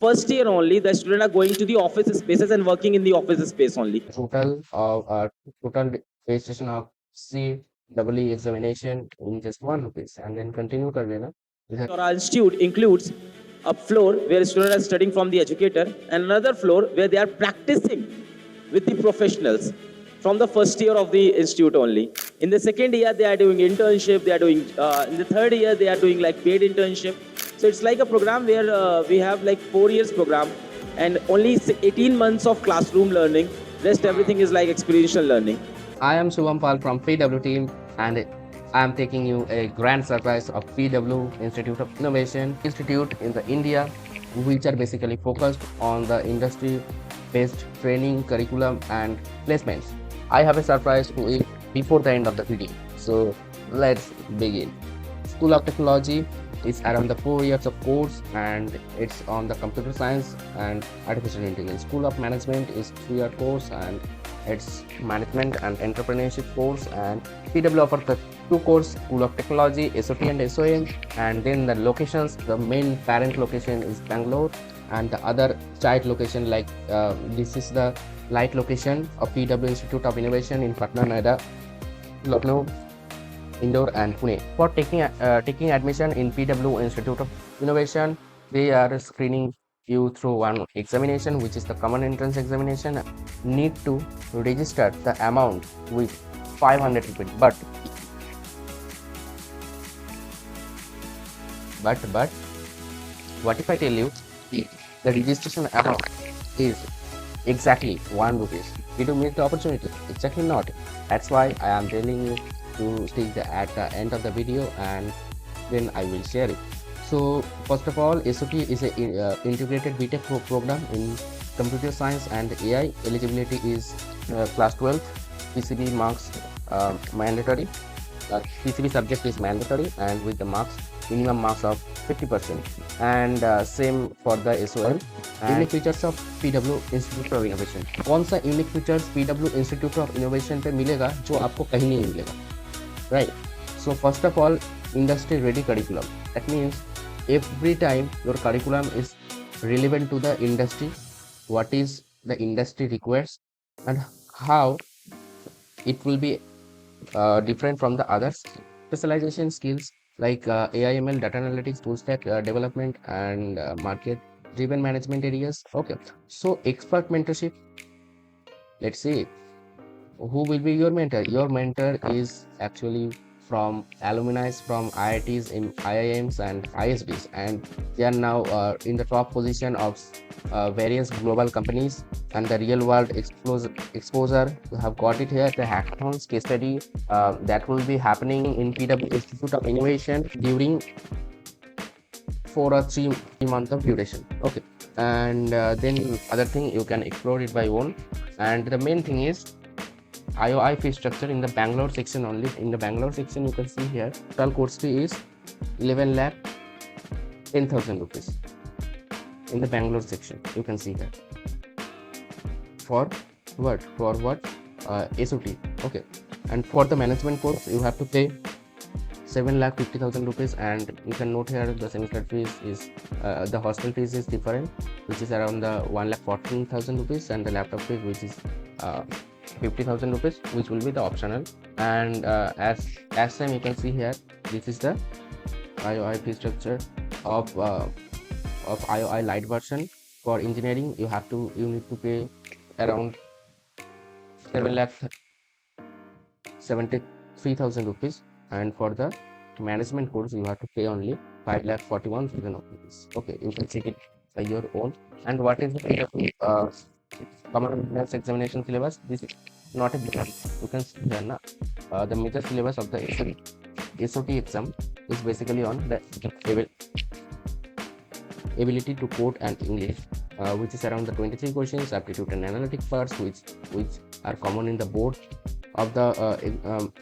first year only, the students are going to the office spaces and working in the office space only. Total registration of CEE examination in just 1 rupees, and then continue kar dena. Or our institute includes a floor where students are studying from the educator and another floor where they are practicing with the professionals from the first year of the institute only. In the second year, they are doing internship. They are doing in the third year they are doing like paid internship. So it's like a program where we have like 4 years program and only 18 months of classroom learning. Rest everything is like experiential learning. I am Shubham Pal from PW team, and I am taking you a grand surprise of PW Institute of Innovation Institute in the India, which are basically focused on the industry-based training, curriculum, and placements. I have a surprise for you before the end of the video. So let's begin. School of Technology is around the 4 years of course, and it's on the computer science and artificial intelligence. School of Management is 3 year course, and it's management and entrepreneurship course. And PW offers the two course, School of Technology, SOT and SOM. And then the locations, the main parent location is Bangalore, and the other child location, like this is the light location of PW Institute of Innovation in Patna, Noida, Lucknow, Indore, and Pune. For taking admission in PW Institute of Innovation, they are screening you through one examination, which is the common entrance examination. Need to register the amount with 500 rupees. But what if I tell you the registration amount is exactly 1 rupees? Did you miss the opportunity? Exactly not. That's why I am telling you to stick at the end of the video, and then I will share it. So first of all, SOT is a integrated BTech program in computer science and AI. Eligibility is class 12. PCB marks mandatory. PCB subject is mandatory, and with the marks, minimum marks of 50%. And same for the SOL. Unique features of PW Institute of Innovation. कौन सा unique features PW Institute of Innovation पे मिलेगा जो आपको कहीं नहीं मिलेगा, right? So first of all, industry ready curriculum. That means every time your curriculum is relevant to the industry, what is the industry requires, and how it will be different from the others. Specialization skills like AIML, data analytics, full stack development, and market driven management areas. Okay, so expert mentorship. Let's see who will be your mentor. Your mentor is actually from alumni from IITs, in IIMs, and ISBs, and they are now in the top position of various global companies. And the real world exposure, you have got it here. The hackathons case study that will be happening in PW Institute of Innovation during 4 or 3 months of duration. Okay, and then other thing, you can explore it by own. And the main thing is IOI fee structure in the Bangalore section only. In the Bangalore section, you can see here total course fee is 11 lakh 10,000 rupees. In the Bangalore section, you can see here. For what? SOT. Okay, and for the management course, you have to pay 7,50,000 rupees, and you can note here the semester fees is the hostel fees is different, which is around the 1,14,000 rupees, and the laptop fees, which is 50,000 rupees, which will be the optional. And as time you can see here, this is the IOI fee structure of IOI light version. For engineering, you need to pay around 7,73,000 rupees, and for the management course, you have to pay only 5,41,000 rupees. Okay, you can check it by your own. And what is the common entrance examination syllabus? This is not a big deal. You can see here now the major syllabus of the SOT exam is basically on the ability to code and English, which is around the 23 questions, aptitude and analytic parts, which are common in the board of the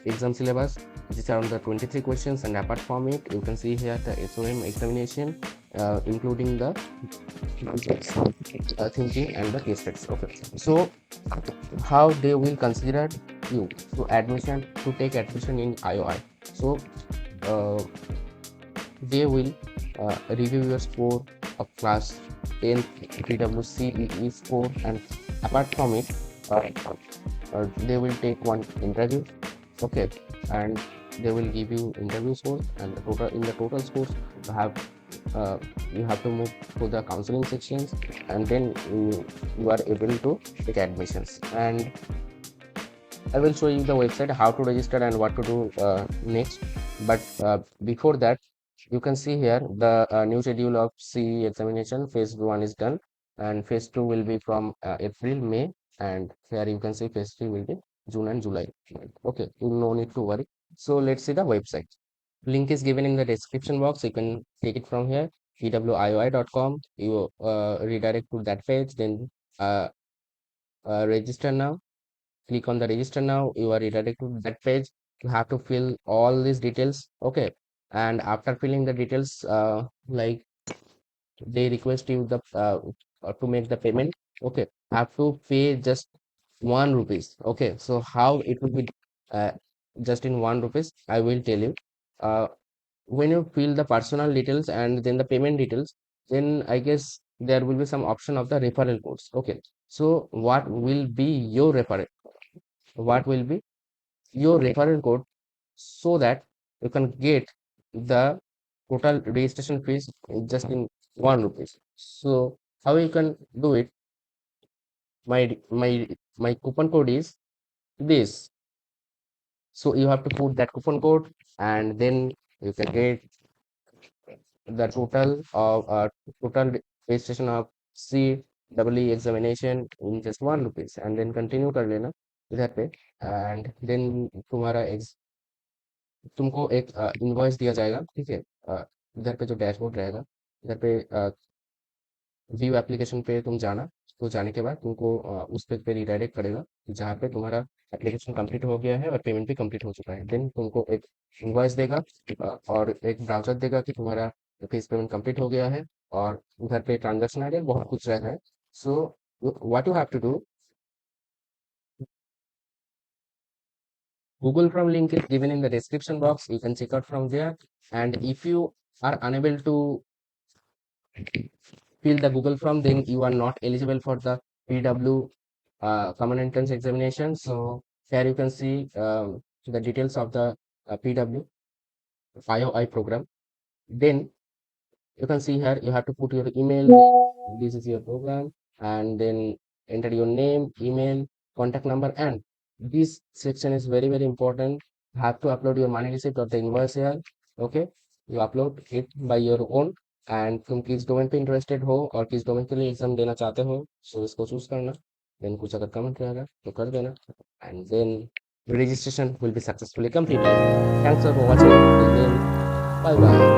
exam syllabus, which is around the 23 questions. And apart from it, you can see here the SOM examination, including the thinking and the case studies. Okay, so how they will consider you to take admission in IOI? So they will review your score of class 10th PW CEE score, and apart from it, they will take one interview, okay, and they will give you interview scores, and the total scores you have uh, you have to move to the counseling sections, and then you are able to take admissions. And I will show you the website how to register and what to do next. But before that, you can see here the new schedule of CE examination. Phase 1 is done, and phase 2 will be from April, May, and here you can see phase 3 will be June and July. Okay, you no need to worry. So let's see the website. Link is given in the description box. You can take it from here, pwioi.com. You redirect to that page, then uh, register now. Click on the register now. You are redirected to that page. You have to fill all these details, okay, and after filling the details, like they request you the to make the payment, okay, have to pay just 1 rupees, okay. So how it will be uh, just in 1 rupees, I will tell you. uh, when you fill the personal details and then the payment details, then I guess there will be some option of the referral codes, okay. So what will be your referral code, so that you can get the total registration fees just in 1 rupees. So how you can do it? My coupon code is this. So you have to put that coupon code, and then you can get the total registration of CEE examination in just 1 rupees, and then continue कर लेना इधर पे, and then तुम्हारा तुमको एक invoice दिया जाएगा, ठीक है। इधर पे जो डैशबोर्ड रहेगा, इधर पे व्यू एप्लीकेशन पे तुम जाना। तो जाने के बाद तुमको उस पेज पे रिडायरेक्ट करेगा, जहाँ पे तुम्हारा एप्लीकेशन कंप्लीट हो गया है और पेमेंट भी कंप्लीट हो चुका है। देन तुमको एक इनवॉइस देगा और एक ब्राउज़र देगा कि तुम्हारा फीस पेमेंट कंप्लीट हो गया है, और उधर पे ट्रांज़ैक्शन आईडी बहुत कुछ रहता है। So what you have to do, Google Form link is given in the description box. You can check out from there. And if you are unable to fill the Google Form, then you are not eligible for the PW Common Entrance Examination. So here you can see the details of the PW IOI program. Then you can see here you have to put your email. This is your program, and then enter your name, email, contact number, and this section is very important. You have to upload your money receipt or the invoice here, okay. You upload it by your own, and तुम किस domain पे interested हो और किस domain के लिए exam देना चाहते हो, सो इसको चूज करना। देन कुछ अगर कमेंट रहेगा तो कर देना, and then registration will be successfully completed. Thanks for watching. Till then, bye bye.